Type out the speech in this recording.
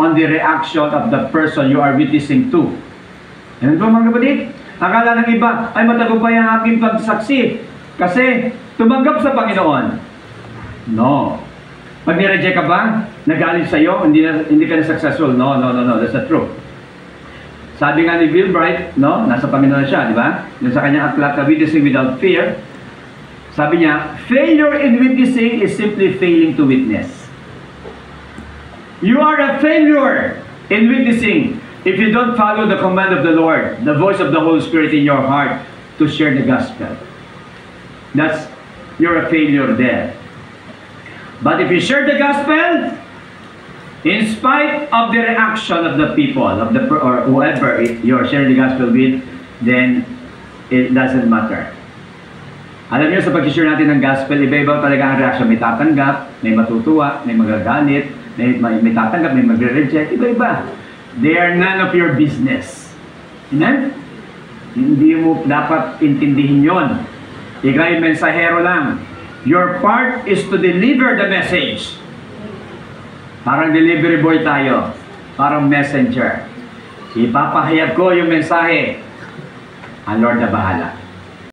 on the reaction of the person you are witnessing to. Ano ba mga kapatid? Akala ng iba, ay matagumpay ang aking pagsaksi kasi tumanggap sa Panginoon. No. Pag nireject ka ba, nagalit sa'yo, hindi ka na successful. No, that's not true. Sabi nga ni Bill Bright, no, nasa Panginoon siya, di ba? Yung sa kanyang aklat na Witnessing Without Fear, sabi niya, failure in witnessing is simply failing to witness. You are a failure in witnessing if you don't follow the command of the Lord, the voice of the Holy Spirit in your heart to share the gospel. You're a failure there. But if you share the gospel, in spite of the reaction of the people, or whoever you're sharing the gospel with, then it doesn't matter. Alam niyo, sa pag-share natin ng gospel, iba-iba talaga ang reaction. May tatanggap, may matutuwa, may magagalit, may tatanggap, may magre-reject, iba-iba. They are none of your business. Amen? Hindi mo dapat intindihin yon. Ikaw ay mensahero lang. Your part is to deliver the message. Parang delivery boy tayo. Parang messenger. Ipapahayag ko yung mensahe. Ang Lord na bahala.